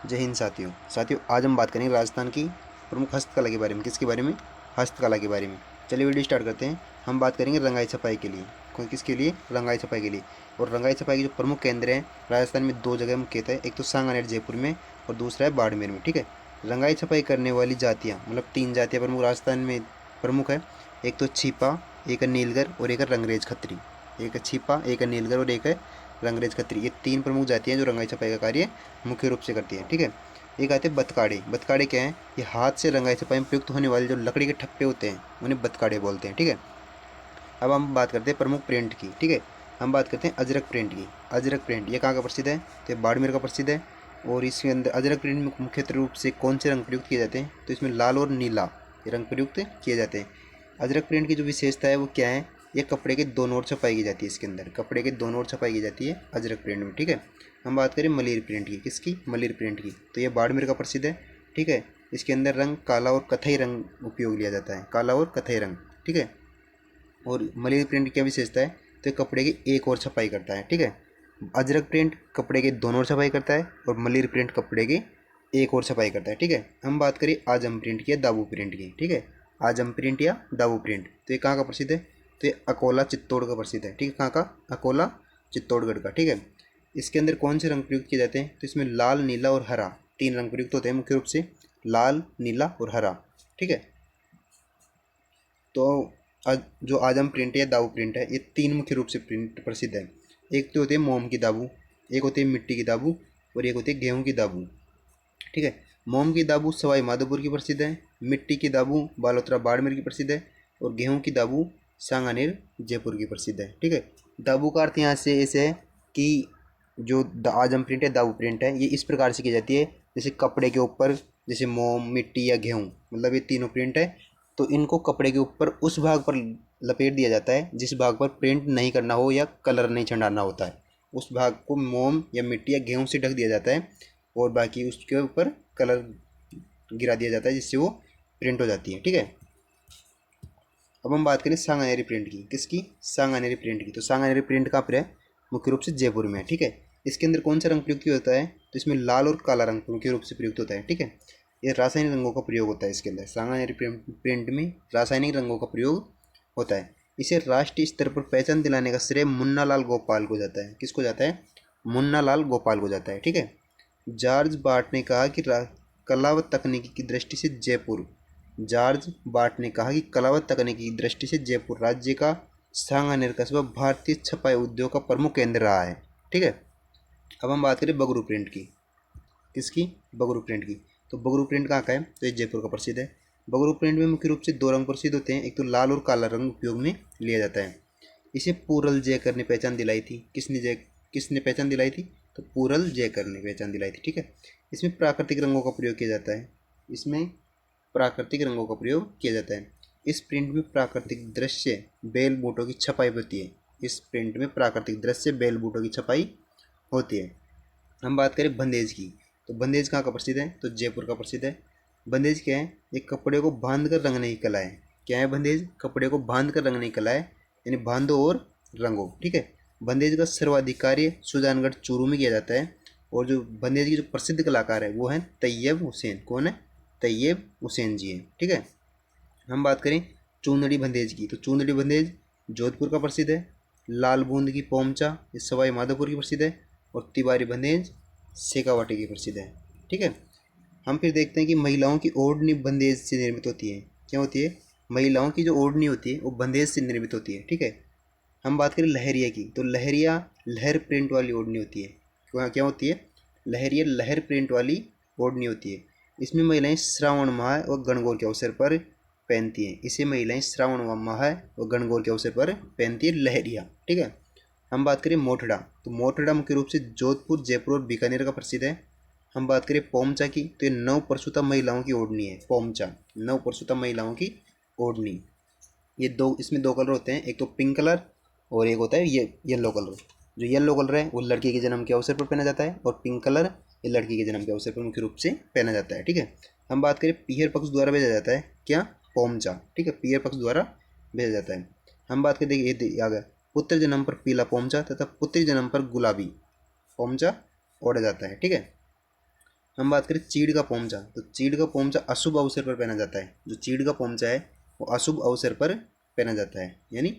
जय हिंद साथियों। आज हम बात करेंगे राजस्थान की प्रमुख हस्तकला के बारे में। किसके बारे में? हस्तकला के बारे में। चलिए वीडियो स्टार्ट करते हैं। हम बात करेंगे रंगाई छपाई के लिए। किसके लिए? रंगाई छपाई के लिए। और रंगाई छपाई के जो प्रमुख केंद्र हैं राजस्थान में, दो जगह मुख्यतः है। एक तो सांगानेर जयपुर में और दूसरा है बाड़मेर में। ठीक है। रंगाई छपाई करने वाली जातियाँ, मतलब 3 जातियाँ प्रमुख राजस्थान में प्रमुख है। एक तो छिपा, एक है नीलगर और एक है रंगरेज खत्री। एक है छिपा, एक है नीलगर और एक है रंगरेज खत्री। ये 3 प्रमुख जातियाँ जो रंगाई छपाई का कार्य मुख्य रूप से करती है। ठीक है। एक आते हैं बतकाड़े। बतकाड़े क्या हैं? ये हाथ से रंगाई छपाई में प्रयुक्त होने वाले जो लकड़ी के ठप्पे होते हैं उन्हें बतकाड़े बोलते हैं। ठीक है। अब हम बात करते हैं प्रमुख प्रिंट की। ठीक है। हम बात करते हैं अजरक प्रिंट की। अजरक प्रिंट ये कहाँ का प्रसिद्ध है? तो ये बाड़मेर का प्रसिद्ध है। और इसके अंदर अजरक प्रिंट में मुख्य रूप से कौन से रंग प्रयुक्त किए जाते हैं? तो इसमें लाल और नीला ये रंग प्रयुक्त किए जाते हैं। अजरक प्रिंट की जो विशेषता है वो क्या है? ये कपड़े के दोनों ओर छपाई की जाती है। इसके अंदर कपड़े के दोनों ओर छपाई की जाती है अजरक प्रिंट में। ठीक है। हम बात करें मलिर प्रिंट की। किसकी? मलिर प्रिंट की। तो ये बाड़मेर का प्रसिद्ध है। ठीक है। इसके अंदर रंग काला और कथई रंग उपयोग लिया जाता है। काला और कथई रंग। ठीक है। और मलिर प्रिंट की क्या विशेषता है? तो ये कपड़े की एक और छपाई करता है। ठीक है। अजरक प्रिंट कपड़े के दोनों ओर छपाई करता है और मलिर प्रिंट कपड़े की एक और छपाई करता है। ठीक है। हम बात करें आजम प्रिंट की या दाबू प्रिंट की। ठीक है। आजम प्रिंट या दाबू प्रिंट, तो ये कहाँ का प्रसिद्ध है? तो ये अकोला चित्तौड़ का प्रसिद्ध है। ठीक है। कहाँ का? अकोला चित्तौड़गढ़ का। ठीक है। इसके अंदर कौन से रंग प्रयुक्त किए जाते हैं? तो इसमें लाल, नीला और हरा 3 रंग प्रयुक्त होते हैं मुख्य रूप से। लाल, नीला और हरा। ठीक है। तो जो आजम प्रिंट या दाबू प्रिंट है, ये 3 मुख्य रूप से प्रिंट प्रसिद्ध है। एक तो होती है मोम की दाबू, एक होती है मिट्टी की दाबू और एक होती है गेहूं की दाबू। ठीक है। मोम की दाबू सवाई माधोपुर की प्रसिद्ध है। मिट्टी की दाबू बालोतरा बाड़मेर की प्रसिद्ध है। और गेहूं की दाबू सांगानेर जयपुर की प्रसिद्ध है। ठीक है। दाबू का अर्थ यहाँ से ऐसे है कि जो आजम प्रिंट है, दाबू प्रिंट है, ये इस प्रकार से की जाती है जैसे कपड़े के ऊपर, जैसे मोम, मिट्टी या गेहूं, मतलब ये तीनों प्रिंट है। तो इनको कपड़े के ऊपर उस भाग पर लपेट दिया जाता है जिस भाग पर प्रिंट नहीं करना हो या कलर नहीं चढ़ाना होता है। उस भाग को मोम या मिट्टी या गेहूं से ढक दिया जाता है और बाकी उसके ऊपर कलर गिरा दिया जाता है जिससे वो प्रिंट हो जाती है। ठीक है। अब हम बात करें सांगानेरी प्रिंट की। किसकी? सांगानेरी प्रिंट की। तो सांगानेरी प्रिंट कहाँ पर है? मुख्य रूप से जयपुर में है। ठीक है। इसके अंदर कौन सा रंग प्रयुक्त होता है? तो इसमें लाल और काला रंग मुख्य रूप से प्रयुक्त होता है। ठीक है। ये रासायनिक रंगों का प्रयोग होता है इसके अंदर। सांगानेरी प्रिंट में रासायनिक रंगों का प्रयोग होता है। इसे राष्ट्रीय स्तर पर पहचान दिलाने का श्रेय मुन्ना लाल गोपाल को जाता है। किसको जाता है? मुन्ना लाल गोपाल को जाता है। ठीक है। जॉर्ज बार्ट ने कहा कि कला व तकनीकी की दृष्टि से जयपुर जॉर्ज बार्ट ने कहा कि कला व तकनीकी की दृष्टि से जयपुर राज्य का सांगानेर कस्बा भारतीय छपाई उद्योग का प्रमुख केंद्र रहा है। ठीक है। अब हम बात करें बगरू प्रिंट की। किसकी? बगरू प्रिंट की। तो बगरू प्रिंट कहाँ का है? तो ये जयपुर का प्रसिद्ध है। बगरू प्रिंट में मुख्य रूप से 2 रंग प्रसिद्ध होते हैं। एक तो लाल और काला रंग उपयोग में लिया जाता है। इसे पूरल जयकर ने पहचान दिलाई थी। किसने पहचान दिलाई थी? तो पूरल जयकर ने पहचान दिलाई थी। ठीक है। इसमें प्राकृतिक रंगों का प्रयोग किया जाता है। इसमें प्राकृतिक रंगों का प्रयोग किया जाता है। इस प्रिंट में प्राकृतिक दृश्य बेल बूटों की छपाई होती है। इस प्रिंट में प्राकृतिक दृश्य बेल बूटों की छपाई होती है। हम बात करें बंदेज की। तो बंदेज कहाँ का प्रसिद्ध है? तो जयपुर का प्रसिद्ध है। बंदेज क्या है? एक कपड़े को बांध कर रंगने की कला है। क्या है बंदेज? कपड़े को बांध कर रंगने की कला है, यानी बांधो और रंगो। ठीक है। बंदेज का सर्वाधिक कार्य सुजानगढ़ चूरू में किया जाता है। और जो बंदेज की जो प्रसिद्ध कलाकार है वो है तैयब हुसैन। कौन है? तैयब हुसैन जी है। ठीक है। हम बात करें चूंदड़ी बंदेज की। तो चूंदड़ी बंदेज जोधपुर का प्रसिद्ध है। लाल बूंद की पोमचा ये सवाई माधोपुर की प्रसिद्ध है। और तिवारी बंदेज शेखावाटी की प्रसिद्ध है। ठीक है। हम फिर देखते हैं कि महिलाओं की ओढ़नी बंदेज से निर्मित होती है। क्या होती है? महिलाओं की जो ओढ़नी होती है वो बंदेज से निर्मित होती है। ठीक है। हम बात करें लहरिया की। तो लहरिया लहर प्रिंट वाली ओढ़नी होती है। क्या होती है? लहरिया लहर प्रिंट वाली ओढ़नी होती है। इसमें महिलाएं श्रावण माह व गणगौर के अवसर पर पहनती हैं। इसे महिलाएं श्रावण माह व गणगौर के अवसर पर पहनती है लहरिया। ठीक है। हम बात करें मोठड़ा। तो मोठड़ा मुख्य रूप से जोधपुर, जयपुर और बीकानेर का प्रसिद्ध है। हम बात करें पोमचा की। तो ये नवप्रसूता महिलाओं की ओढ़नी है। पोमचा नवप्रसूता महिलाओं की ओढ़नी। ये दो, इसमें 2 कलर होते हैं। एक तो पिंक कलर और एक होता है ये येलो कलर। जो येलो कलर है वो लड़की के जन्म के अवसर पर पहना जाता है और पिंक कलर ये लड़की के जन्म के अवसर पर मुख्य रूप से पहना जाता है। ठीक है। हम बात करें पीहर पक्ष द्वारा भेजा जाता है। क्या? पोमचा। ठीक है। पीहर पक्ष द्वारा भेजा जाता है। हम बात करें, देखिए ये आ गया, पुत्र जन्म पर पीला पोमचा तथा पुत्री जन्म पर गुलाबी पोमचा ओढ़ा जाता है। ठीक है। हम बात करें चीड़ का पोमचा, तो चीड़ का पोमचा अशुभ अवसर पर पहना जाता है। जो चीड़ का पोमचा है वो अशुभ अवसर पर पहना जाता है, यानी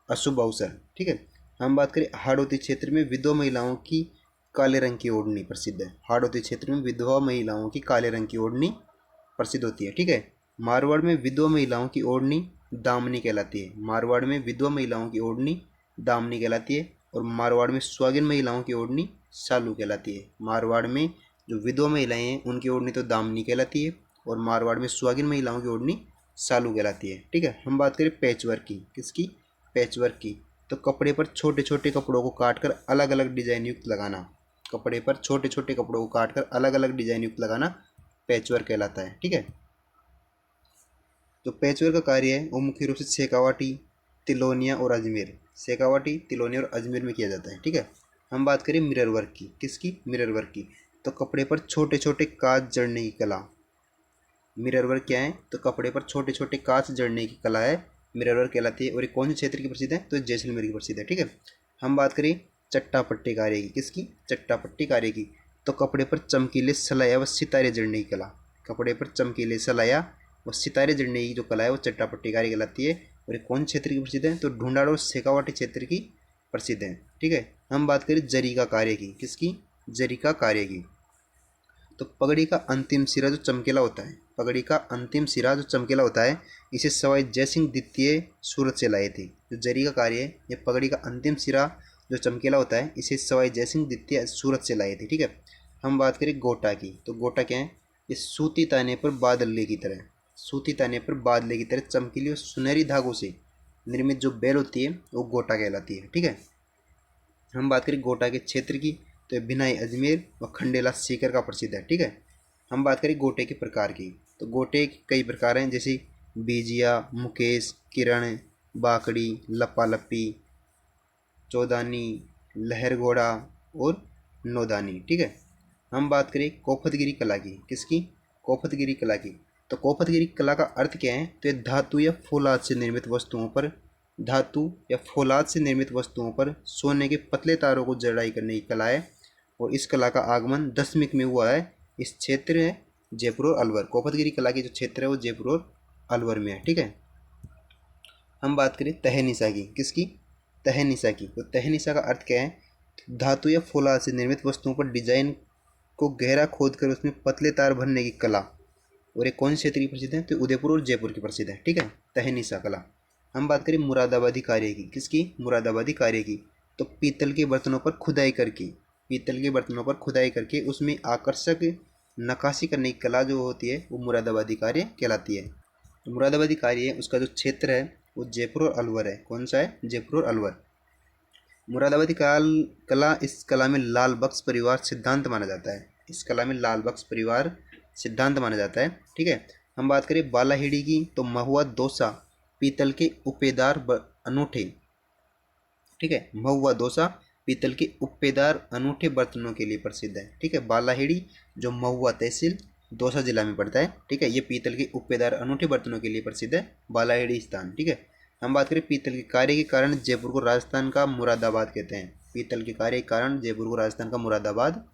अशुभ अवसर। ठीक है। हम बात करें हाड़ौती क्षेत्र में विधवा महिलाओं की काले रंग की ओढ़नी प्रसिद्ध है। हाड़ौती क्षेत्र में विधवा महिलाओं की काले रंग की ओढ़नी प्रसिद्ध होती है। ठीक है। मारवाड़ में विधवा महिलाओं की ओढ़नी दामनी कहलाती है। मारवाड़ में विधवा महिलाओं की ओढ़नी दामनी कहलाती है। और मारवाड़ में सुहागिन महिलाओं की ओढ़नी सालू कहलाती है। मारवाड़ में जो विधवा महिलाएं हैं उनकी ओढ़नी तो दामनी कहलाती है, और मारवाड़ में सुहागिन महिलाओं की ओढ़नी सालू कहलाती है। ठीक है। हम बात करें पैचवर्क की, किसकी? पैचवर्क की। तो कपड़े पर छोटे छोटे कपड़ों को काटकर अलग अलग डिजाइन युक्त लगाना, कपड़े पर छोटे छोटे कपड़ों को काटकर अलग अलग डिजाइन युक्त लगाना पैचवर्क कहलाता है। ठीक है। जो पैचवर्क का कार्य है वो मुख्य रूप से शेखावाटी, तिलोनिया और अजमेर, शेखावाटी, तिलोनिया और अजमेर में किया जाता है। ठीक है। हम बात करें मिरर वर्क की, किसकी? मिरर वर्क की। तो कपड़े पर छोटे छोटे कांच जड़ने की कला। मिरर वर्क क्या है? तो कपड़े पर छोटे छोटे कांच जड़ने की कला है, मिरर वर्क कहलाती है। और ये कौन से क्षेत्र की प्रसिद्ध है? तो जैसलमेर की प्रसिद्ध है। ठीक है। हम बात करें चट्टापट्टी कार्य की, किसकी? चट्टापट्टी कार्य की। तो कपड़े पर चमकीले सलाया व सितारे जड़ने की कला, कपड़े पर चमकीले सलाया व सितारे जड़ने की जो कला है वो चट्टापट्टी कार्य कहलाती है। और ये कौन क्षेत्र की प्रसिद्ध है? तो ढूंढाड़ और शेखावाटी क्षेत्र की प्रसिद्ध है। ठीक है। हम बात करें जरीका कार्य की, किसकी? जरीका कार्य की। तो पगड़ी का अंतिम सिरा जो चमकीला होता है, पगड़ी का अंतिम सिरा जो चमकीला होता है, इसे सवाई जयसिंह द्वितीय सूरत से लाए थे। जो जरी का कार्य है, ये पगड़ी का अंतिम सिरा जो चमकीला होता है, इसे सवाई जयसिंह द्वितीय सूरत से लाए थे। ठीक है। हम बात करें गोटा की, तो गोटा क्या है? ये सूती ताने पर बादले की तरह, सूती ताने पर बादले की तरह चमकीली और सुनहरी धागों से निर्मित जो बेल होती है वो गोटा कहलाती है। ठीक है। हम बात करें गोटा के क्षेत्र की, तो बिनाई अजमेर व खंडेला सीकर का प्रसिद्ध है। ठीक है। हम बात करें गोटे के प्रकार की, तो गोटे के कई प्रकार हैं, जैसे बीजिया, मुकेश, किरण, बाकड़ी, लप्पा लप्पी, चौदानी, लहर घोड़ा और नौदानी। ठीक है। हम बात करें कोफतगिरी कला की, किसकी? कोफतगिरी कला की। तो कोफतगिरी कला का अर्थ क्या है? तो ये धातु या फौलाद से निर्मित वस्तुओं पर, धातु या फौलाद से निर्मित वस्तुओं पर सोने के पतले तारों को जड़ाई करने की कला है। और इस कला का आगमन दशमिक में हुआ है। इस क्षेत्र है जयपुर और अलवर। कोफतगिरी कला के जो क्षेत्र है वो जयपुर और अलवर में है। ठीक है। हम बात करें तहनीसा की, किसकी? तहनीसा की। तो तहनीसा का अर्थ क्या है? धातु या फौलाद से निर्मित वस्तुओं पर डिजाइन को गहरा खोद कर उसमें पतले तार भरने की कला। और ये कौन से क्षेत्र की प्रसिद्ध है? तो उदयपुर और जयपुर की प्रसिद्ध है। ठीक है। तहनीसा कला। हम बात करें मुरादाबादी कार्य की, किसकी? मुरादाबादी कार्य की। तो पीतल के बर्तनों पर खुदाई करके, पीतल के बर्तनों पर खुदाई करके उसमें आकर्षक नक्काशी करने की कला जो होती है वो मुरादाबादी कार्य कहलाती है। तो मुरादाबादी कार्य है उसका जो क्षेत्र है वो जयपुर और अलवर है। कौन सा है? जयपुर और अलवर। मुरादाबादी कला, इस कला में लाल बख्श परिवार सिद्धांत माना जाता है। इस कला में लाल बख्श परिवार सिद्धांत माना जाता है। ठीक है। हम बात करें बालाहिड़ी की, तो महुआ दोसा पीतल के उपेदार अनूठे, ठीक है, महुआ दोसा पीतल के उप्पेदार अनूठे बर्तनों के लिए प्रसिद्ध है। ठीक है। बालाहिड़ी जो महुआ तहसील दौसा जिला में पड़ता है। ठीक है। ये पीतल के उप्पेदार अनूठे बर्तनों के लिए प्रसिद्ध है, बालाहिड़ी स्थान। ठीक है। हम बात करें पीतल के कार्य के कारण जयपुर को राजस्थान का मुरादाबाद कहते हैं। पीतल के कार्य के कारण जयपुर को राजस्थान का मुरादाबाद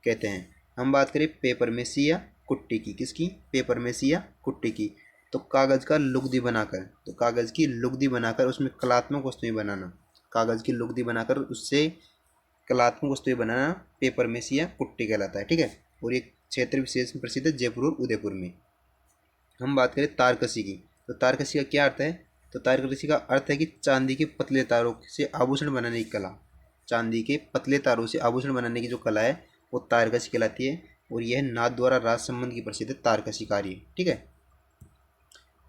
कहते हैं। हम बात करें पेपर मेसी या कुट्टी की, किसकी? पेपर मेसी या कुट्टी की। तो कागज़ का लुगदी बनाकर, तो कागज़ की लुगदी बनाकर उसमें कलात्मक वस्तुएं बनाना, कागज़ की लुगदी बनाकर उससे कलात्मक वस्तुएं बनाना पेपर मेसी या कुट्टी कहलाता है। ठीक है। और ये क्षेत्र विशेष में प्रसिद्ध है जयपुर और उदयपुर में। हम बात करें तारकसी की, तो तारकसी का क्या अर्थ है? तो तारकसी का अर्थ है कि चांदी के पतले तारों से आभूषण बनाने की कला, चांदी के पतले तारों से आभूषण बनाने की जो कला है वो तारकसी कहलाती है। और यह नाथ द्वारा राज संबंध की प्रसिद्ध है तारकसी कार्य। ठीक है।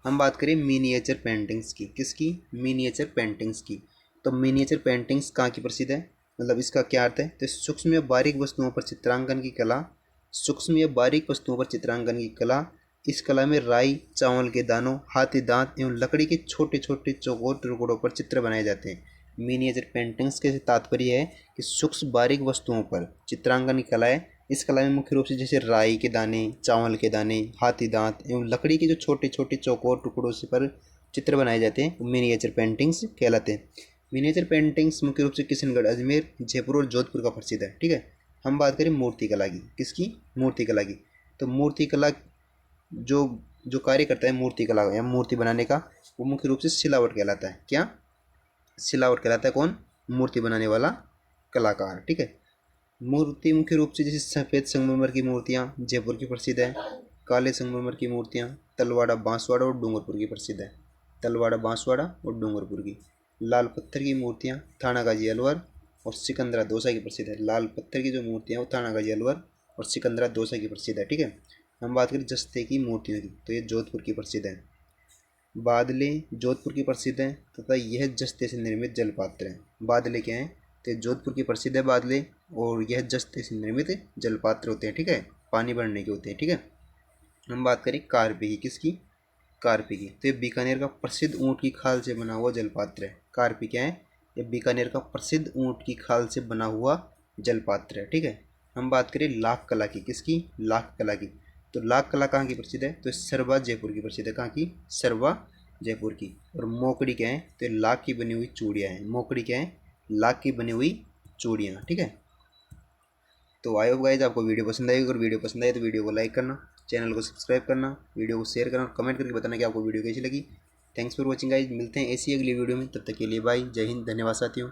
हम बात करें मिनिएचर पेंटिंग्स की, किसकी? मिनिएचर पेंटिंग्स की। तो मिनिएचर पेंटिंग्स कहाँ की प्रसिद्ध है? मतलब इसका क्या अर्थ है? तो सूक्ष्म या बारीक वस्तुओं पर चित्रांकन की कला, सूक्ष्म या बारीक वस्तुओं पर चित्रांकन की कला। इस कला में राई, चावल के दानों, हाथी दांत एवं लकड़ी के छोटे छोटे चौकोर टुकड़ों पर चित्र बनाए जाते हैं। मिनिएचर पेंटिंग्स के तात्पर्य है कि सूक्ष्म बारीक वस्तुओं पर चित्रांकन की कला है। इस कला में मुख्य रूप से जैसे राई के दाने, चावल के दाने, हाथी दांत एवं लकड़ी के जो छोटे छोटे चौकोर टुकड़ों से पर चित्र बनाए जाते हैं वो मिनिएचर पेंटिंग्स कहलाते हैं। मिनिएचर पेंटिंग्स मुख्य रूप से किशनगढ़, अजमेर, जयपुर और जोधपुर का प्रसिद्ध है। ठीक है। हम बात करें मूर्ति कला की, किसकी? मूर्ति कला की। तो मूर्ति कला जो जो कार्य करता है मूर्ति कला या मूर्ति बनाने का, वो मुख्य रूप से सिलावट कहलाता है। क्या? सिलावट कहलाता है। कौन? मूर्ति बनाने वाला कलाकार। ठीक है। मूर्ति मुख्य रूप से जैसे सफ़ेद संगमरमर की मूर्तियाँ जयपुर की प्रसिद्ध है, काले संगमरमर की मूर्तियाँ तलवाड़ा, बांसवाड़ा और डूंगरपुर की प्रसिद्ध है। तलवाड़ा, बांसवाड़ा और डूंगरपुर की। लाल पत्थर की मूर्तियाँ थानागाजी अलवर और सिकंदरा दौसा की प्रसिद्ध है। लाल पत्थर की जो मूर्तियाँ वो थानागाजी अलवर और सिकंदरा दौसा की प्रसिद्ध है। ठीक है। हम बात करें जस्ते की मूर्तियों की, तो ये जोधपुर की प्रसिद्ध है। बादले जोधपुर की प्रसिद्ध है तथा यह जस्ते से निर्मित जलपात्र है। बादले क्या है? तो जोधपुर की प्रसिद्ध है बादले, और यह जस्ते से निर्मित जलपात्र होते हैं। ठीक है। पानी भरने के होते हैं। ठीक है। हम बात करें कार्पी की, किसकी? कार्पी की। तो ये बीकानेर का प्रसिद्ध ऊँट की खाल से बना हुआ जलपात्र है। कार्पी क्या है? ये बीकानेर का प्रसिद्ध ऊँट की खाल से बना हुआ जलपात्र है। ठीक है। हम बात करें लाख कला की, किसकी? लाख कला की। तो लाख कला कहाँ की प्रसिद्ध है? तो सरवा जयपुर की प्रसिद्ध है। कहाँ की? सरवा जयपुर की। और मोकड़ी क्या है? तो लाख की बनी हुई चूड़ियाँ हैं। मोकड़ी क्या है? लाख की बनी हुई चूड़ियाँ। ठीक है। तो आई होप गाइस आपको वीडियो पसंद आएगी। अगर वीडियो पसंद आए तो वीडियो को लाइक करना, चैनल को सब्सक्राइब करना, वीडियो को शेयर करना, कमेंट करके बताना कि आपको वीडियो कैसी लगी। Thanks for watching guys. मिलते हैं ऐसी अगली वीडियो में, तब तक के लिए बाय। जय हिंद, धन्यवाद साथियों।